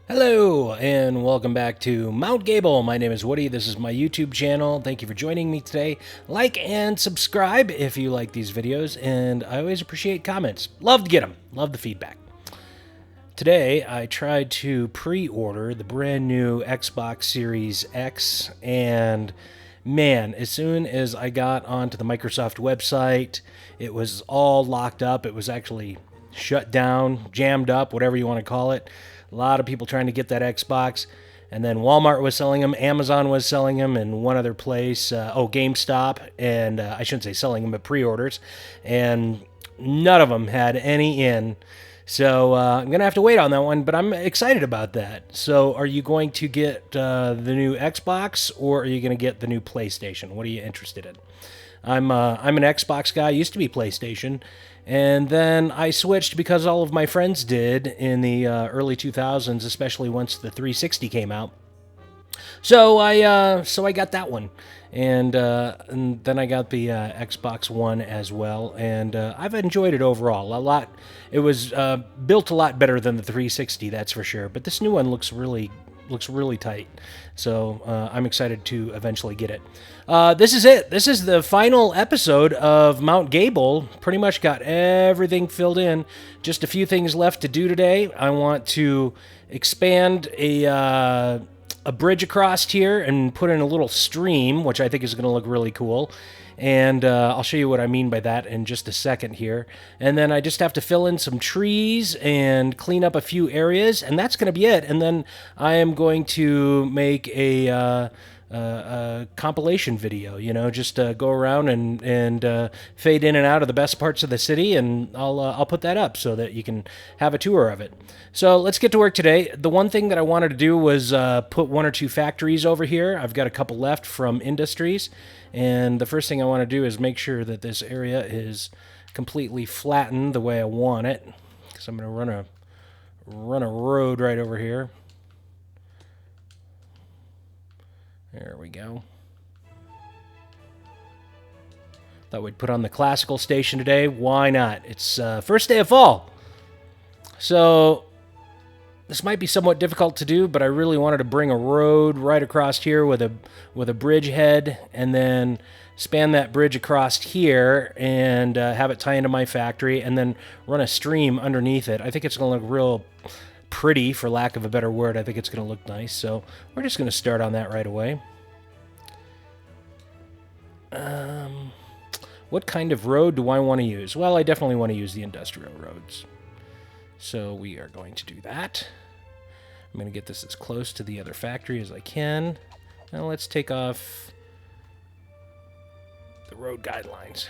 Hello, and welcome back to Mount Gable. My name is Woody. This is my YouTube channel. Thank you for joining me today. Like and subscribe if you like these videos, and I always appreciate comments. Love to get them. Love the feedback. Today, I tried to pre-order the brand new Xbox Series X, and man, as soon as I got onto the Microsoft website, it was all locked up. It was actually shut down, jammed up, whatever you want to call it. A lot of people trying to get that Xbox. And then Walmart was selling them, Amazon was selling them, and one other place, GameStop, and I shouldn't say selling them, but pre-orders. And none of them had any in. So I'm going to have to wait on that one, but I'm excited about that. So are you going to get the new Xbox, or are you going to get the new PlayStation? What are you interested in? I'm an Xbox guy. Used to be PlayStation, and then I switched because all of my friends did in the early 2000s, especially once the 360 came out. So I got that one, and then I got the Xbox One as well, and I've enjoyed it overall a lot. It was built a lot better than the 360, that's for sure. But this new one looks really tight, so I'm excited to eventually get it. This is it. This is the final episode of Mount Gable. Pretty much got everything filled in. Just a few things left to do today. I want to expand a bridge across here and put in a little stream, which I think is going to look really cool. And I'll show you what I mean by that in just a second here. And then I just have to fill in some trees and clean up a few areas, and that's going to be it. And then I am going to make a compilation video, just go around and fade in and out of the best parts of the city, and I'll put that up so that you can have a tour of it. So let's get to work today. The one thing that I wanted to do was put one or two factories over here. I've got a couple left from industries, and the first thing I want to do is make sure that this area is completely flattened the way I want it, because I'm going to run a road right over here. There we go. Thought we'd put on the classical station today. Why not? It's first day of fall. So this might be somewhat difficult to do, but I really wanted to bring a road right across here with a bridge head, and then span that bridge across here and have it tie into my factory, and then run a stream underneath it. I think it's going to look real pretty, for lack of a better word. I think it's going to look nice, so we're just going to start on that right away. What kind of road do I want to use? Well, I definitely want to use the industrial roads. So we are going to do that. I'm going to get this as close to the other factory as I can. Now let's take off the road guidelines.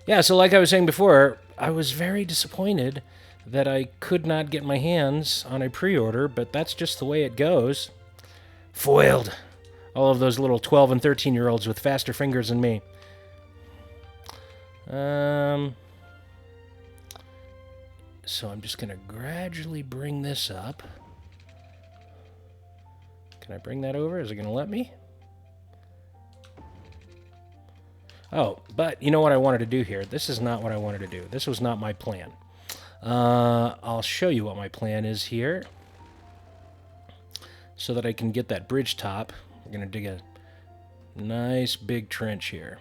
Yeah, so like I was saying before, I was very disappointed that I could not get my hands on a pre-order, but that's just the way it goes. Foiled. All of those little 12 and 13-year-olds with faster fingers than me. So I'm just going to gradually bring this up. Can I bring that over? Is it going to let me? Oh, but you know what I wanted to do here? This is not what I wanted to do. This was not my plan. I'll show you what my plan is here, so that I can get that bridge top. We're going to dig a nice big trench here.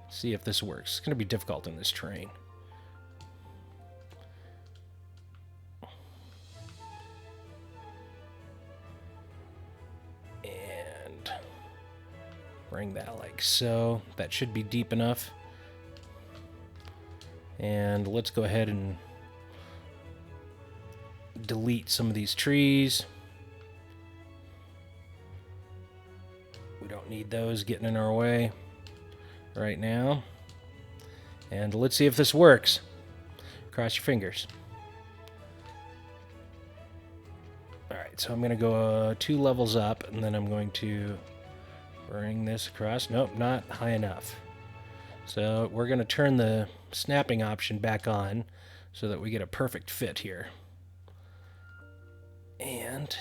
See if this works. It's going to be difficult in this terrain. And bring that like so. That should be deep enough. And let's go ahead and delete some of these trees. We don't need those getting in our way right now. And let's see if this works. Cross your fingers. Alright, so I'm going to go 2 levels up, and then I'm going to bring this across. Nope, not high enough. So we're going to turn the snapping option back on so that we get a perfect fit here. And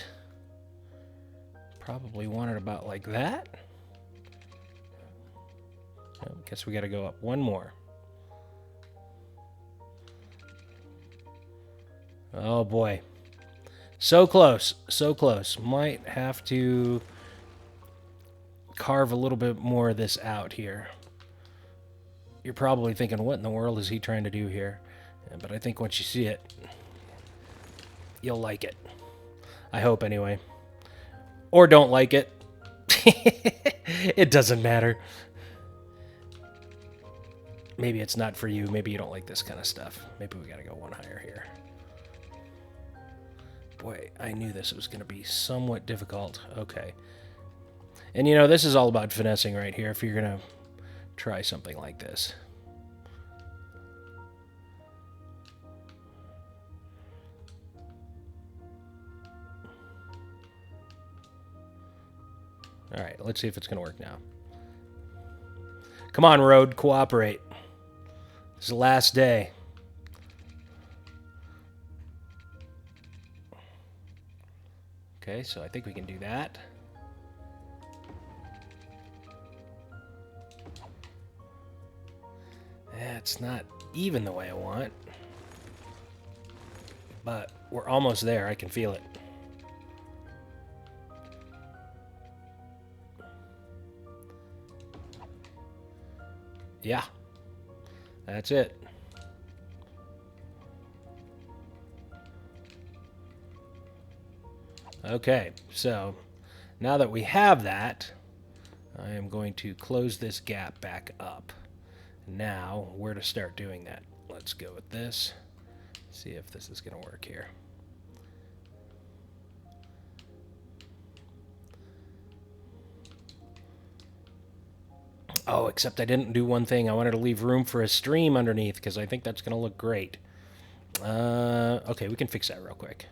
probably want it about like that. Oh, guess we got to go up one more. Oh boy. So close. So close. Might have to carve a little bit more of this out here. You're probably thinking, what in the world is he trying to do here? Yeah, but I think once you see it, you'll like it. I hope, anyway. Or don't like it. It doesn't matter. Maybe it's not for you. Maybe you don't like this kind of stuff. Maybe we gotta go one higher here. Boy, I knew this was gonna be somewhat difficult. Okay. And you know, this is all about finessing right here if you're gonna try something like this. All right, let's see if it's going to work now. Come on, road, cooperate. It's the last day. Okay, so I think we can do that. It's not even the way I want. But we're almost there. I can feel it. Yeah, that's it. Okay, so now that we have that, I am going to close this gap back up. Now, where to start doing that? Let's go with this. See if this is going to work here. Oh, except I didn't do one thing. I wanted to leave room for a stream underneath because I think that's going to look great. Okay, we can fix that real quick.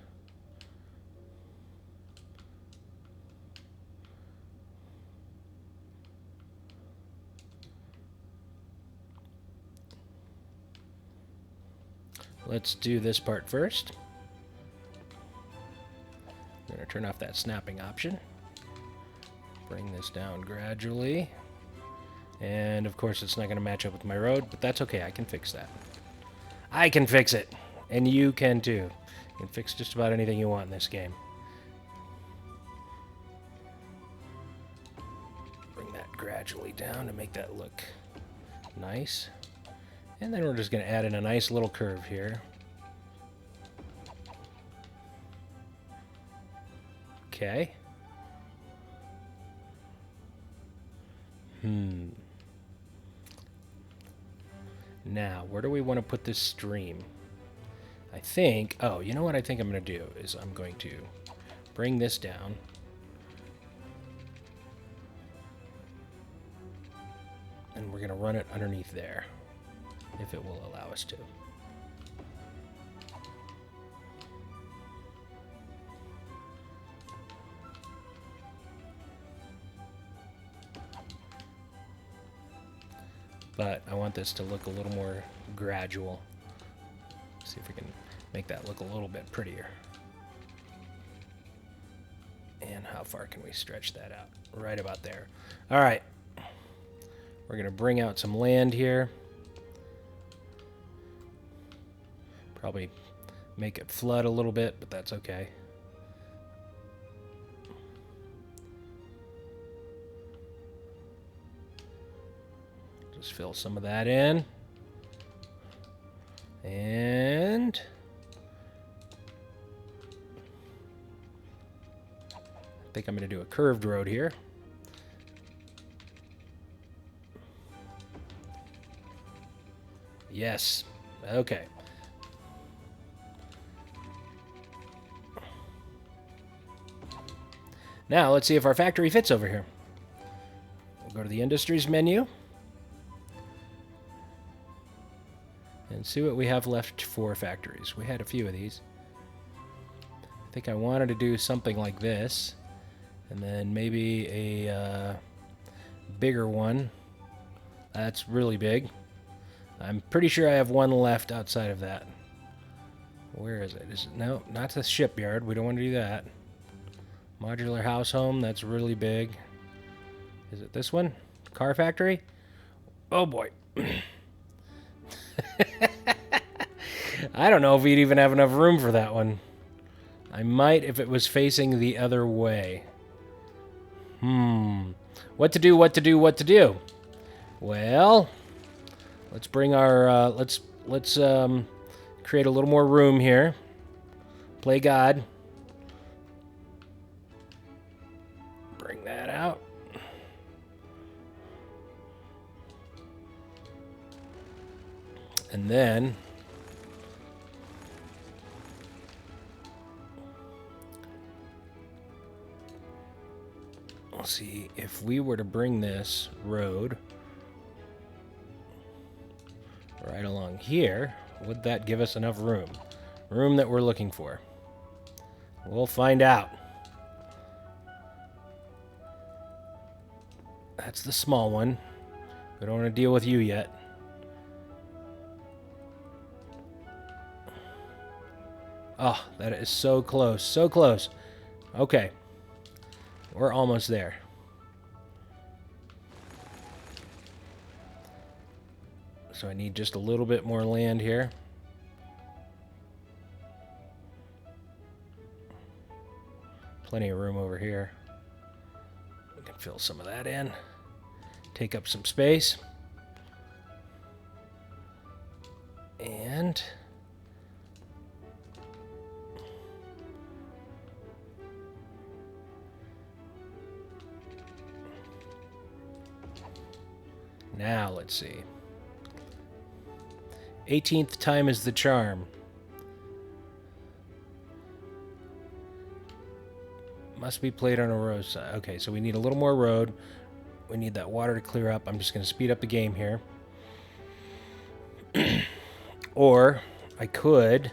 Let's do this part first. I'm going to turn off that snapping option. Bring this down gradually. And of course it's not going to match up with my road, but that's okay. I can fix that. I can fix it. And you can too. You can fix just about anything you want in this game. Bring that gradually down to make that look nice. And then we're just going to add in a nice little curve here. Okay. Now, where do we want to put this stream? I think, oh, you know what I think I'm going to do is I'm going to bring this down. And we're going to run it underneath there, if it will allow us to. But I want this to look a little more gradual. See if we can make that look a little bit prettier. And how far can we stretch that out? Right about there. All right. We're going to bring out some land here. Probably make it flood a little bit, but that's okay. Just fill some of that in. And I think I'm going to do a curved road here. Yes. Okay. Now, let's see if our factory fits over here. We'll go to the Industries menu. And see what we have left for factories. We had a few of these. I think I wanted to do something like this. And then maybe a bigger one. That's really big. I'm pretty sure I have one left outside of that. Where is it? Is it? No, not the shipyard. We don't want to do that. Modular house home. That's really big. Is it this one? Car factory? Oh boy. I don't know if we'd even have enough room for that one. I might if it was facing the other way. What to do, what to do, what to do? Well, let's bring our, let's create a little more room here. Play God. Bring that out. And then we'll see if we were to bring this road right along here, would that give us enough room? Room that we're looking for. We'll find out. That's the small one. We don't want to deal with you yet. Oh, that is so close. So close. Okay. We're almost there. So I need just a little bit more land here. Plenty of room over here. We can fill some of that in. Take up some space. And now let's see. 18th time is the charm. Must be played on a roadside. Okay, so we need a little more road. We need that water to clear up. I'm just going to speed up the game here. Or I could...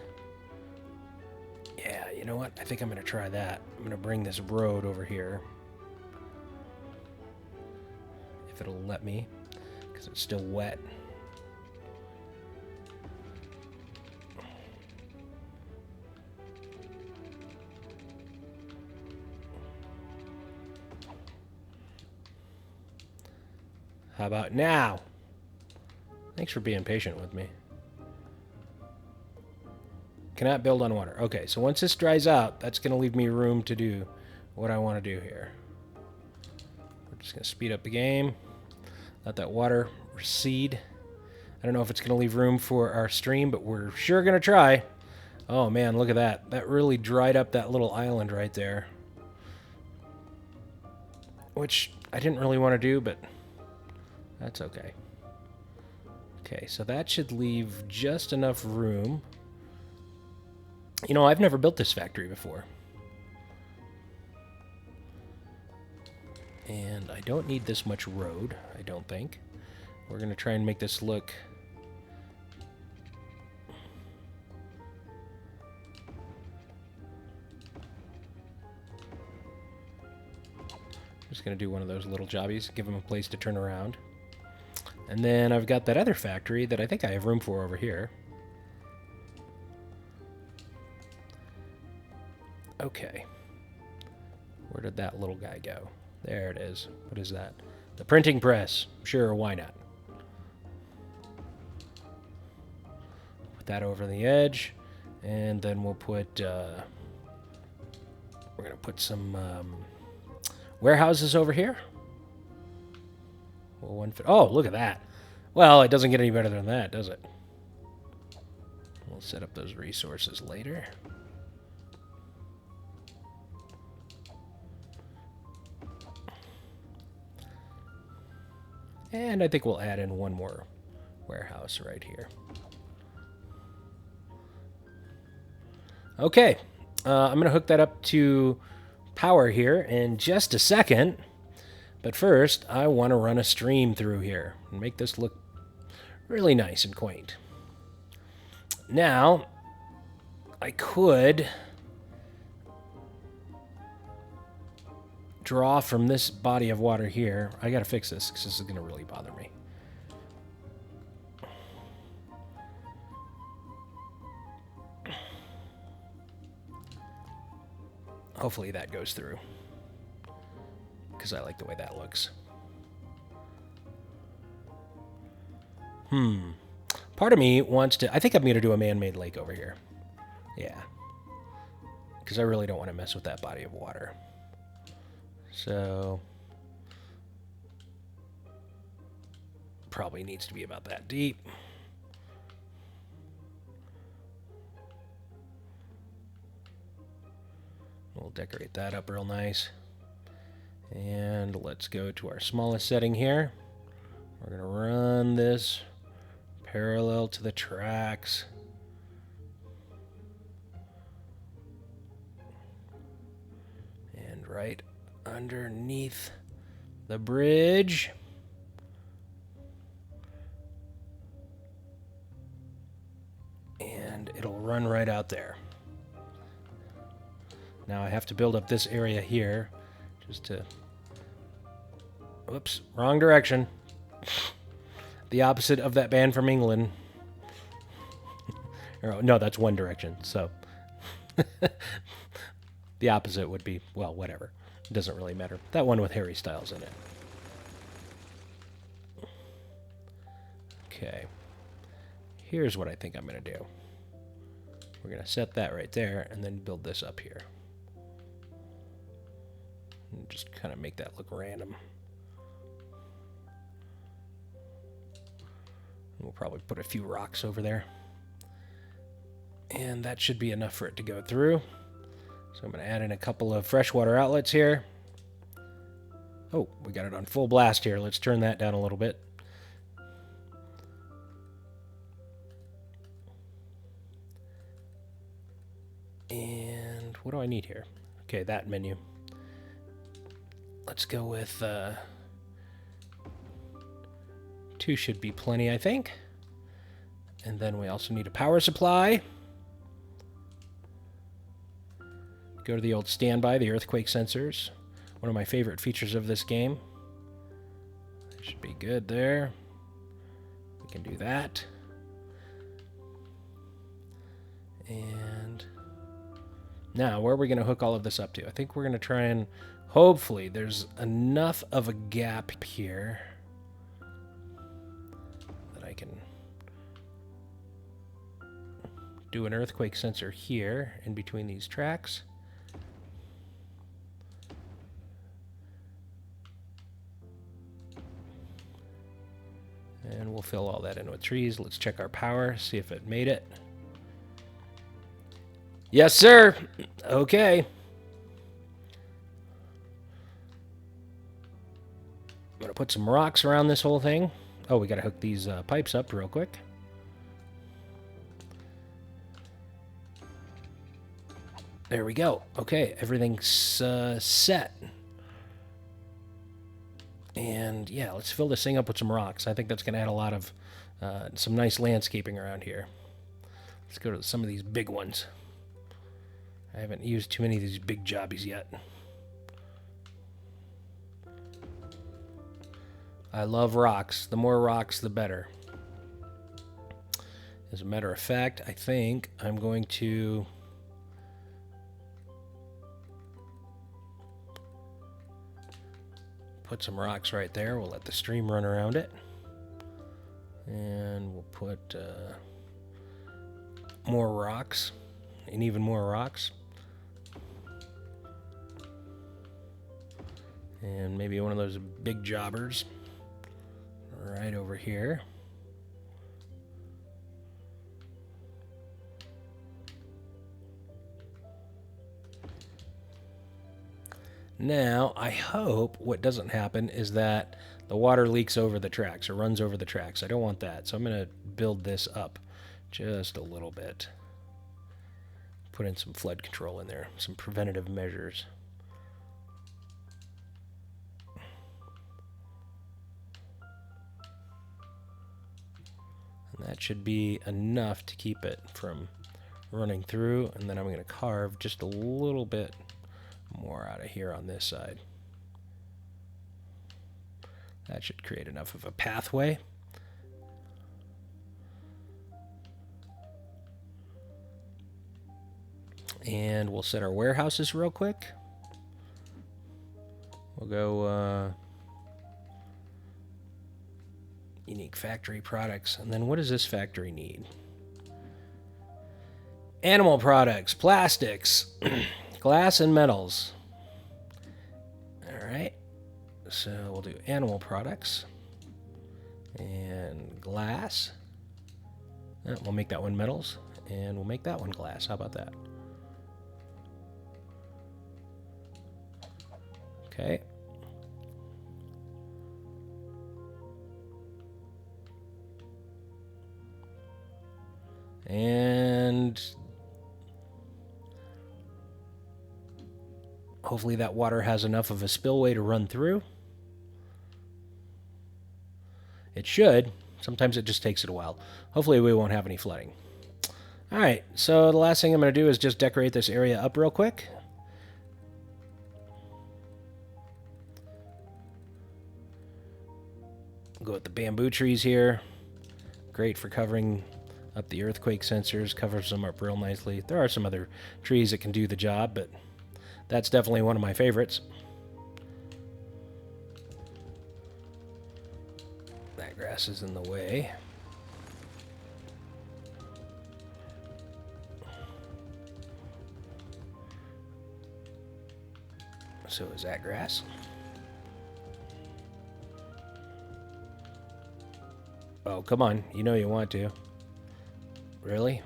Yeah, you know what? I think I'm going to try that. I'm going to bring this road over here. If it'll let me. Because it's still wet. How about now? Thanks for being patient with me. Cannot build on water. Okay, so once this dries out, that's going to leave me room to do what I want to do here. We're just going to speed up the game. Let that water recede. I don't know if it's going to leave room for our stream, but we're sure going to try. Oh man, look at that. That really dried up that little island right there. Which I didn't really want to do, but that's okay. Okay, so that should leave just enough room. You know, I've never built this factory before. And I don't need this much road, I don't think. We're going to try and make this look... Just going to do one of those little jobbies, give them a place to turn around. And then I've got that other factory that I think I have room for over here. Okay. Where did that little guy go? There it is. What is that? The printing press. Sure, why not? Put that over the edge. And then we'll put... we're going to put some warehouses over here. Well, oh, look at that. Well, it doesn't get any better than that, does it? We'll set up those resources later. And I think we'll add in one more warehouse right here. Okay. I'm going to hook that up to power here in just a second. But first, I want to run a stream through here and make this look really nice and quaint. Now, I could draw from this body of water here. I got to fix this because this is going to really bother me. Hopefully that goes through, because I like the way that looks. Part of me wants to... I think I'm going to do a man-made lake over here. Yeah. because I really don't want to mess with that body of water. So probably needs to be about that deep. We'll decorate that up real nice. And let's go to our smallest setting here. We're going to run this parallel to the tracks. And right underneath the bridge. And it'll run right out there. Now I have to build up this area here just to... Whoops, wrong direction. The opposite of that band from England. No, that's one direction, so... The opposite would be, well, whatever. It doesn't really matter. That one with Harry Styles in it. Okay. Here's what I think I'm going to do. We're going to set that right there and then build this up here. And just kind of make that look random. We'll probably put a few rocks over there. And that should be enough for it to go through. So I'm going to add in a couple of freshwater outlets here. Oh, we got it on full blast here. Let's turn that down a little bit. And what do I need here? Okay, that menu. Let's go with 2 should be plenty, I think. And then we also need a power supply. Go to the old standby, the earthquake sensors. One of my favorite features of this game. That should be good there. We can do that. And now, where are we going to hook all of this up to? I think we're going to try and, hopefully, there's enough of a gap here that I can do an earthquake sensor here in between these tracks. And we'll fill all that in with trees. Let's check our power, see if it made it. Yes, sir. Okay. I'm going to put some rocks around this whole thing. Oh, we got to hook these pipes up real quick. There we go. Okay, everything's set. And yeah, let's fill this thing up with some rocks. I think that's going to add a lot of some nice landscaping around here. Let's go to some of these big ones. I haven't used too many of these big jobbies yet. I love rocks. The more rocks, the better. As a matter of fact, I think I'm going to put some rocks right there. We'll let the stream run around it. And we'll put more rocks and even more rocks. And maybe one of those big jobbers right over here. Now, I hope what doesn't happen is that the water leaks over the tracks or runs over the tracks. I don't want that, so I'm going to build this up just a little bit. Put in some flood control in there, some preventative measures. And that should be enough to keep it from running through, and then I'm going to carve just a little bit more out of here on this side. That should create enough of a pathway. And we'll set our warehouses real quick. We'll go unique factory products. And then what does this factory need? Animal products, plastics, glass, and metals. All right. So we'll do animal products and glass. We'll make that one metals, and we'll make that one glass. How about that? Okay. And hopefully that water has enough of a spillway to run through. It should. Sometimes it just takes it a while. Hopefully we won't have any flooding. All right, so the last thing I'm going to do is just decorate this area up real quick. Go with the bamboo trees here. Great for covering up the earthquake sensors, covers them up real nicely. There are some other trees that can do the job, but that's definitely one of my favorites. That grass is in the way. So is that grass. Oh, come on. You know you want to. Really?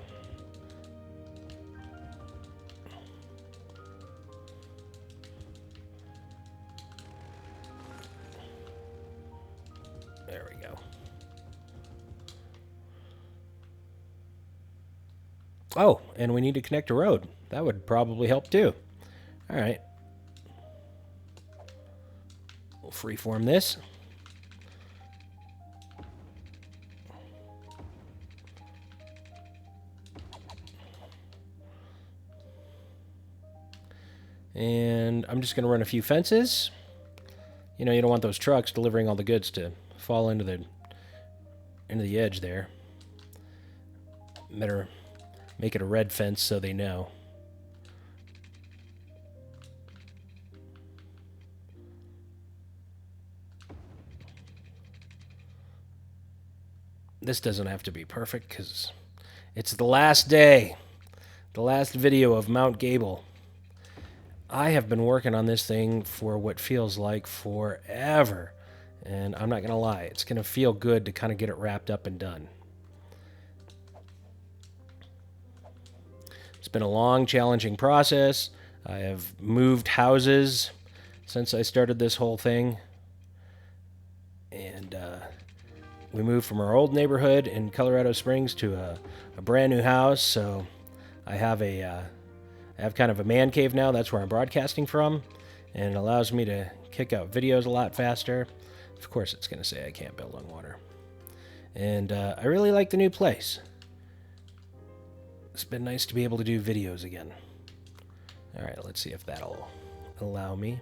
There we go. Oh, and we need to connect a road. That would probably help too. All right. We'll freeform this. And I'm just going to run a few fences. You know, you don't want those trucks delivering all the goods to fall into the edge there. Better make it a red fence so they know. This doesn't have to be perfect because it's the last day, the last video of Mount Gable. I have been working on this thing for what feels like forever. And I'm not going to lie, it's going to feel good to kind of get it wrapped up and done. It's been a long, challenging process. I have moved houses since I started this whole thing. And we moved from our old neighborhood in Colorado Springs to a brand new house. So I have kind of a man cave now. That's where I'm broadcasting from. And it allows me to kick out videos a lot faster. Of course, it's going to say I can't build on water. And I really like the new place. It's been nice to be able to do videos again. All right, let's see if that'll allow me.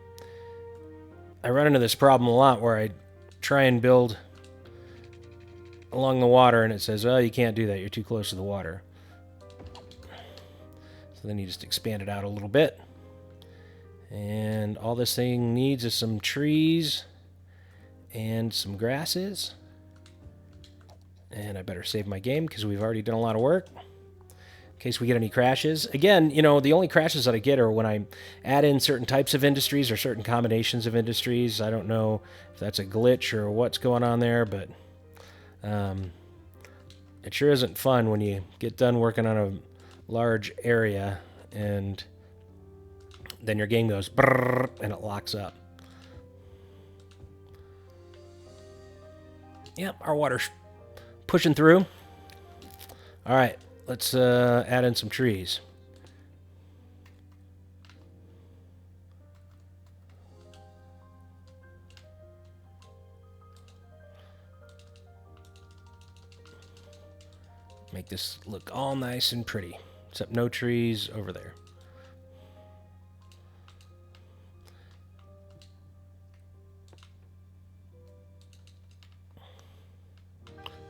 I run into this problem a lot where I try and build along the water, and it says, oh, you can't do that. You're too close to the water. So then you just expand it out a little bit. And all this thing needs is some trees and some grasses. And I better save my game because we've already done a lot of work. In case we get any crashes. Again, you know, the only crashes that I get are when I add in certain types of industries or certain combinations of industries. I don't know if that's a glitch or what's going on there, but it sure isn't fun when you get done working on a large area and then your game goes brrr and it locks up. Yep, our water's pushing through. All right, let's add in some trees. Make this look all nice and pretty, except no trees over there.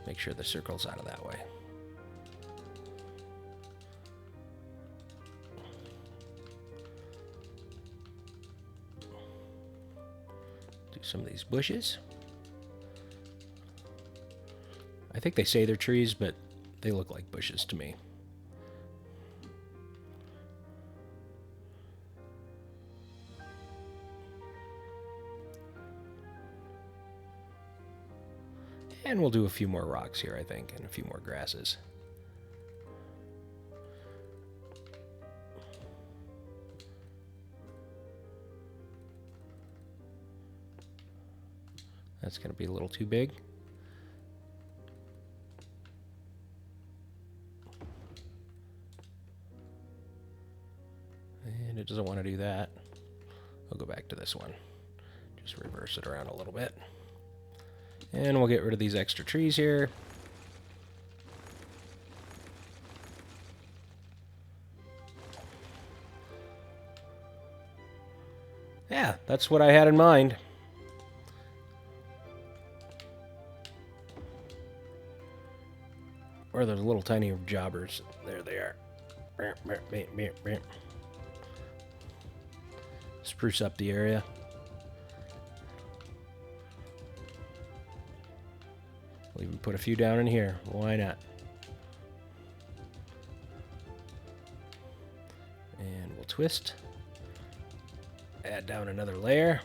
Make sure the circle's out of that way. Do some of these bushes. I think they say they're trees, but they look like bushes to me. And we'll do a few more rocks here, I think, and a few more grasses. That's going to be a little too big. And it doesn't want to do that. I'll go back to this one. Just reverse it around a little bit. And we'll get rid of these extra trees here. Yeah, that's what I had in mind. Or those little tiny jobbers. There they are. Spruce up the area. We'll even put a few down in here. Why not? And we'll twist. Add down another layer.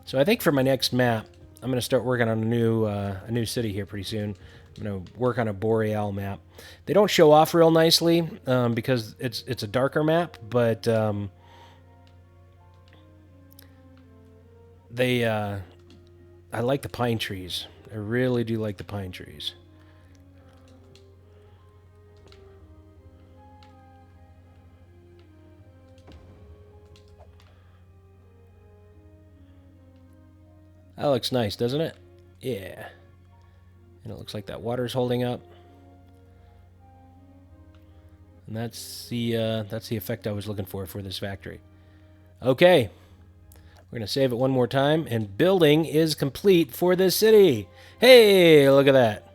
So I think for my next map, I'm going to start working on a new city here pretty soon. I'm going to work on a Boreal map. They don't show off real nicely because it's a darker map, but I like the pine trees. I really do like the pine trees. That looks nice, doesn't it? Yeah. And it looks like that water's holding up. And that's the effect I was looking for this factory. Okay. We're going to save it one more time, and building is complete for this city. Hey, look at that.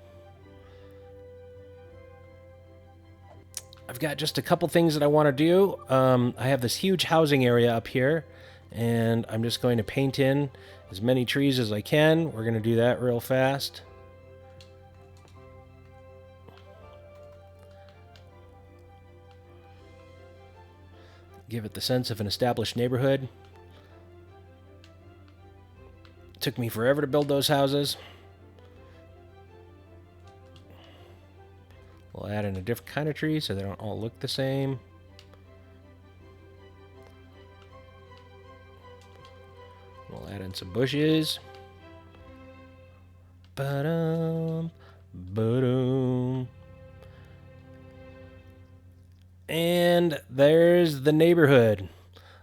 I've got just a couple things that I want to do. I have this huge housing area up here, and I'm just going to paint in as many trees as I can. We're going to do that real fast. Give it the sense of an established neighborhood. Took me forever to build those houses. We'll add in a different kind of tree so they don't all look the same. We'll add in some bushes. Ba-dum, ba-dum. And there's the neighborhood.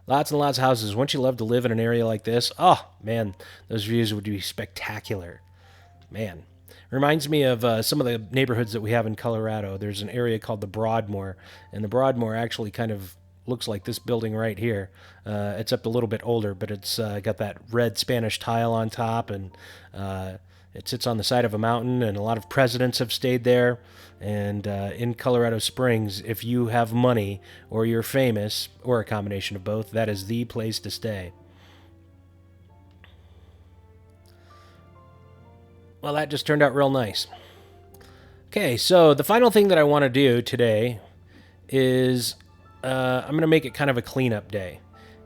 Lots and lots of houses. Wouldn't you love to live in an area like this? Oh, man, those views would be spectacular. Man. Reminds me of some of the neighborhoods that we have in Colorado. There's an area called the Broadmoor, and the Broadmoor actually kind of looks like this building right here. It's up a little bit older, but it's got that red Spanish tile on top, and it sits on the side of a mountain, and a lot of presidents have stayed there. And in Colorado Springs, if you have money or you're famous, or a combination of both, that is the place to stay. Well, that just turned out real nice. Okay, so the final thing that I want to do today is I'm going to make it kind of a cleanup day.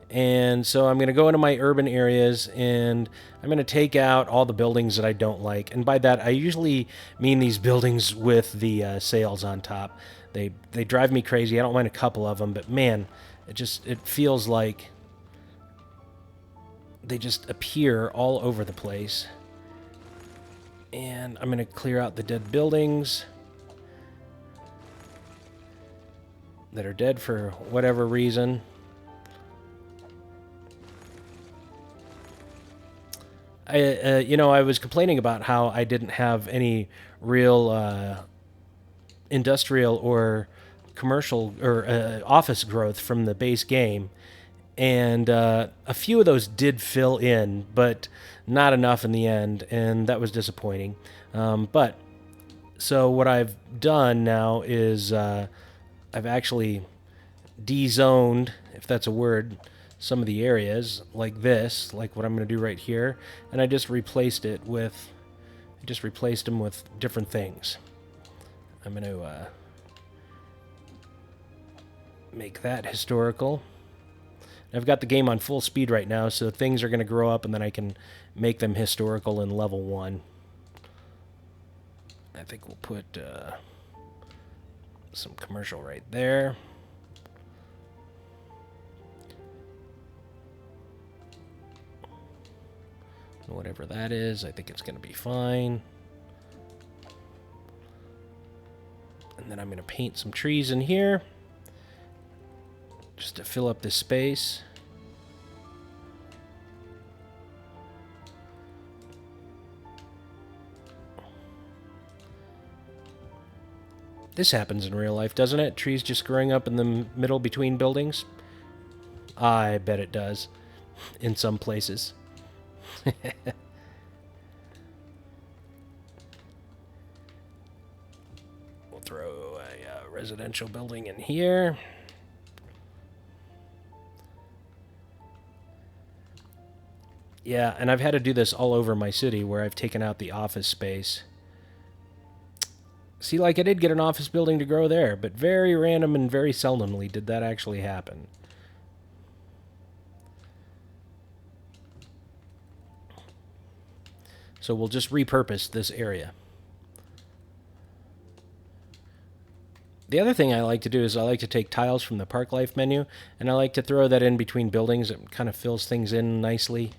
And so I'm going to go into my urban areas, and I'm going to take out all the buildings that I don't like. And by that, I usually mean these buildings with the sails on top. They drive me crazy. I don't mind a couple of them, but man, it feels like they just appear all over the place. And I'm going to clear out the dead buildings that are dead for whatever reason. I was complaining about how I didn't have any real industrial or commercial or office growth from the base game. And a few of those did fill in, but not enough in the end, and that was disappointing. So what I've done now is I've actually de-zoned, if that's a word, some of the areas like this, like what I'm going to do right here, and I just replaced them with different things. I'm going to Make that historical. I've got the game on full speed right now, so things are going to grow up, and then I can make them historical in level 1. I think we'll put some commercial right there. Whatever that is, I think it's going to be fine. And then I'm going to paint some trees in here, just to fill up this space. This happens in real life, doesn't it? Trees just growing up in the middle between buildings? I bet it does. In some places. We'll throw a residential building in here. Yeah, and I've had to do this all over my city where I've taken out the office space. See, like I did get an office building to grow there, but very random and very seldomly did that actually happen. So we'll just repurpose this area. The other thing I like to do is I like to take tiles from the Park Life menu, and I like to throw that in between buildings. It kind of fills things in nicely.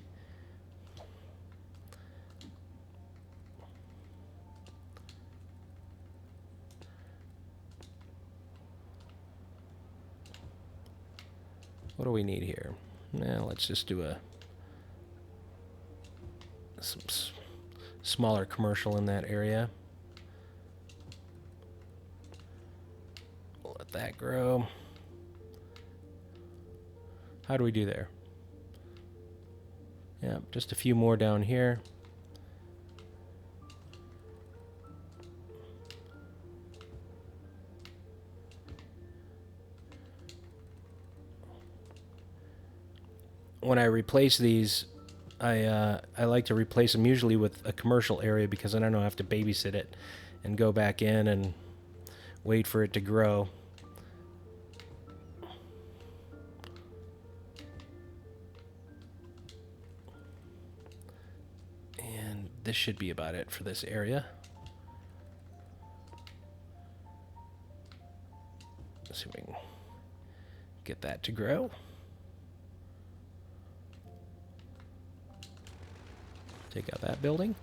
What do we need here? Now let's just do some smaller commercial in that area. We'll let that grow. How do we do there? Yeah, just a few more down here. When I replace these, I like to replace them usually with a commercial area because then I don't have to babysit it and go back in and wait for it to grow. And this should be about it for this area. Let's see if we can get that to grow. Take out that building.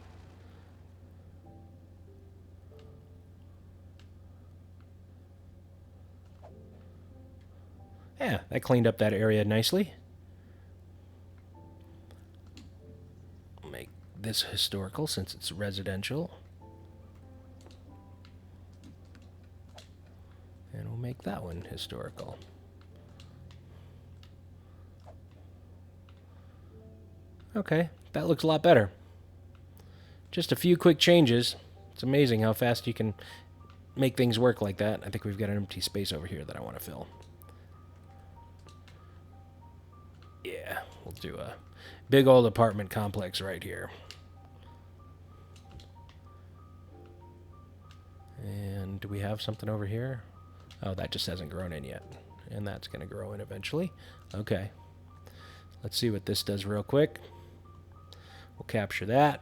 Yeah, that cleaned up that area nicely. Make this historical since it's residential. And we'll make that one historical. Okay, that looks a lot better. Just a few quick changes. It's amazing how fast you can make things work like that. I think we've got an empty space over here that I want to fill. Yeah, we'll do a big old apartment complex right here. And do we have something over here? Oh, that just hasn't grown in yet. And that's going to grow in eventually. Okay. Let's see what this does real quick. We'll capture that.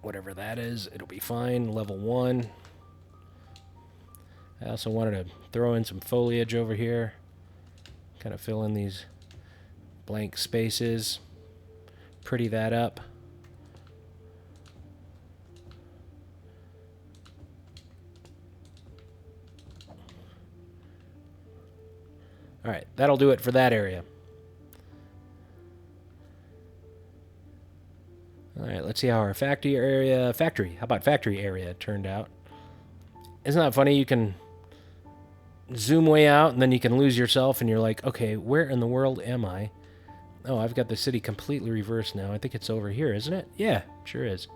Whatever that is, it'll be fine. Level 1. I also wanted to throw in some foliage over here. Kind of fill in these blank spaces. Pretty that up. Alright, that'll do it for that area. Alright, let's see how our factory area turned out. Isn't that funny? You can zoom way out and then you can lose yourself and you're like, okay, where in the world am I? Oh, I've got the city completely reversed now. I think it's over here, isn't it? Yeah, sure is.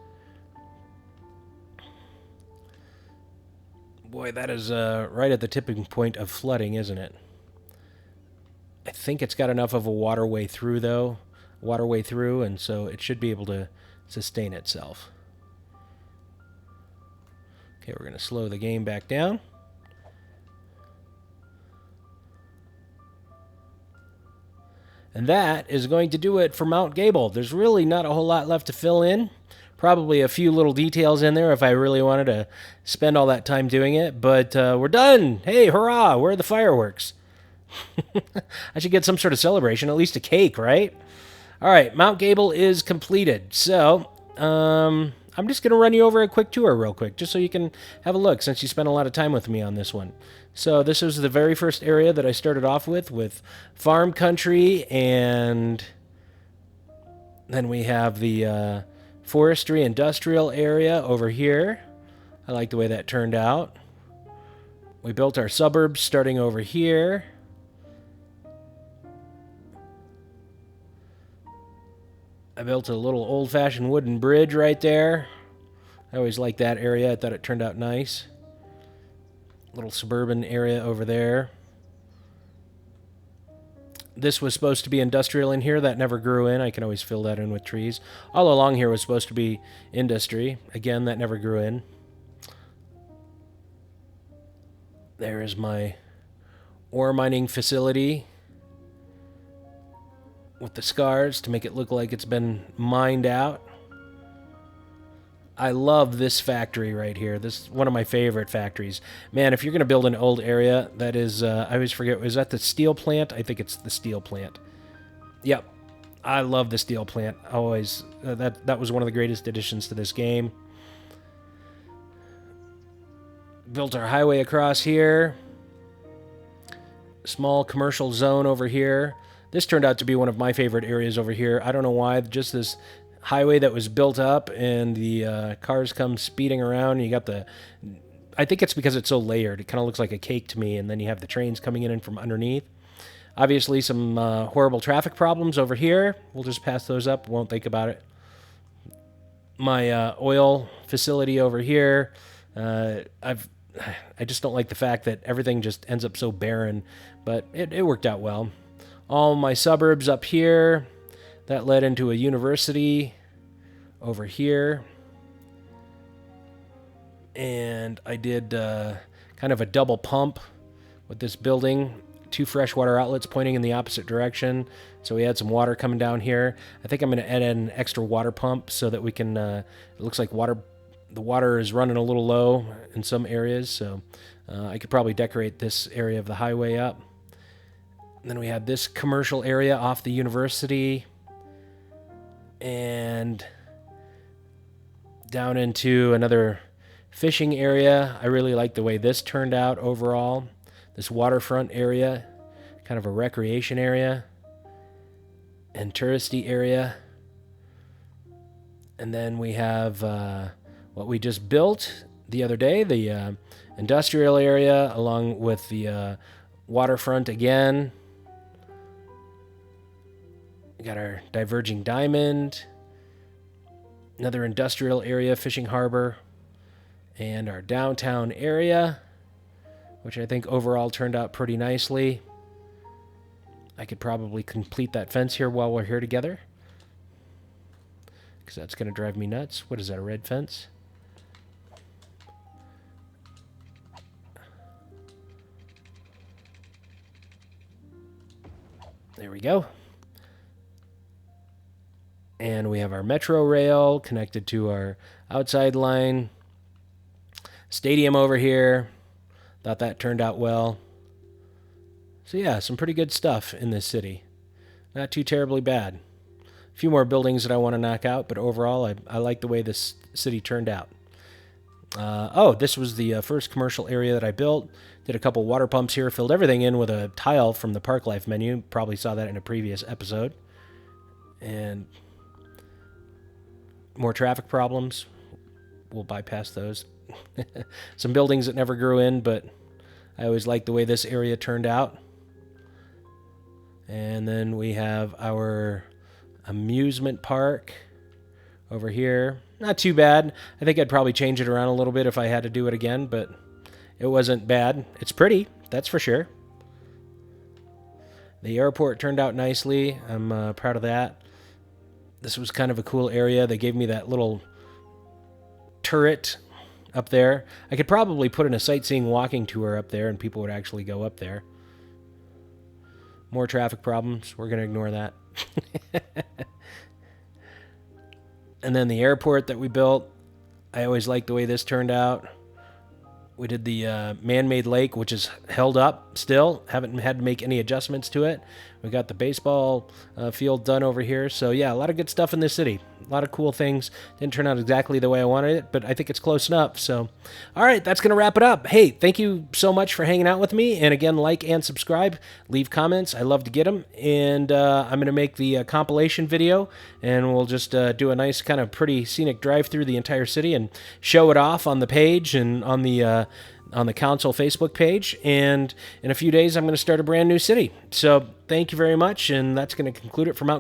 Boy, that is right at the tipping point of flooding, isn't it? I think it's got enough of a waterway through, though. And so it should be able to sustain itself. Okay, we're going to slow the game back down. And that is going to do it for Mount Gable. There's really not a whole lot left to fill in. Probably a few little details in there if I really wanted to spend all that time doing it. But we're done. Hey, hurrah! Where are the fireworks? I should get some sort of celebration, at least a cake, right? All right, Mount Gable is completed. So, I'm just going to run you over a quick tour real quick, just so you can have a look, since you spent a lot of time with me on this one. So this was the very first area that I started off with farm country, and then we have the forestry industrial area over here. I like the way that turned out. We built our suburbs starting over here. I built a little old-fashioned wooden bridge right there. I always liked that area. I thought it turned out nice. Little suburban area over there. This was supposed to be industrial in here. That never grew in. I can always fill that in with trees. All along here was supposed to be industry. Again, that never grew in. There is my ore mining facility with the scars to make it look like it's been mined out. I love this factory right here. This is one of my favorite factories. Man, if you're going to build an old area, that is, I always forget, is that the steel plant? I think it's the steel plant. Yep. I love the steel plant. Always. That was one of the greatest additions to this game. Built our highway across here. Small commercial zone over here. This turned out to be one of my favorite areas over here. I don't know why, just this highway that was built up and the cars come speeding around. You got the... I think it's because it's so layered. It kind of looks like a cake to me, and then you have the trains coming in from underneath. Obviously, some horrible traffic problems over here. We'll just pass those up. Won't think about it. My oil facility over here. I just don't like the fact that everything just ends up so barren, but it worked out well. All my suburbs up here. That led into a university over here. And I did kind of a double pump with this building. 2 freshwater outlets pointing in the opposite direction. So we had some water coming down here. I think I'm going to add an extra water pump so that we can... it looks like the water is running a little low in some areas. So I could probably decorate this area of the highway up. And then we have this commercial area off the university. And down into another fishing area. I really like the way this turned out overall. This waterfront area, kind of a recreation area and touristy area. And then we have what we just built the other day, the industrial area, along with the waterfront again. We got our diverging diamond, another industrial area, fishing harbor, and our downtown area, which I think overall turned out pretty nicely. I could probably complete that fence here while we're here together, because that's going to drive me nuts. What is that, a red fence? There we go. And we have our metro rail connected to our outside line. Stadium over here. Thought that turned out well. So yeah, some pretty good stuff in this city. Not too terribly bad. A few more buildings that I want to knock out, but overall I like the way this city turned out. This was the first commercial area that I built. Did a couple water pumps here, filled everything in with a tile from the Park Life menu. Probably saw that in a previous episode. And more traffic problems. We'll bypass those. Some buildings that never grew in, but I always liked the way this area turned out. And then we have our amusement park over here. Not too bad. I think I'd probably change it around a little bit if I had to do it again, but it wasn't bad. It's pretty, that's for sure. The airport turned out nicely. I'm proud of that. This was kind of a cool area. They gave me that little turret up there. I could probably put in a sightseeing walking tour up there, and people would actually go up there. More traffic problems. We're going to ignore that. And then the airport that we built, I always liked the way this turned out. We did the man-made lake, which is held up still. Haven't had to make any adjustments to it. We got the baseball field done over here. So, yeah, a lot of good stuff in this city. A lot of cool things. Didn't turn out exactly the way I wanted it, but I think it's close enough. So, all right, that's going to wrap it up. Hey, thank you so much for hanging out with me. And, again, like and subscribe. Leave comments. I love to get them. And I'm going to make the compilation video, and we'll just do a nice kind of pretty scenic drive through the entire city and show it off on the page and on the council Facebook page. And in a few days, I'm going to start a brand new city. So thank you very much, and that's going to conclude it for Mount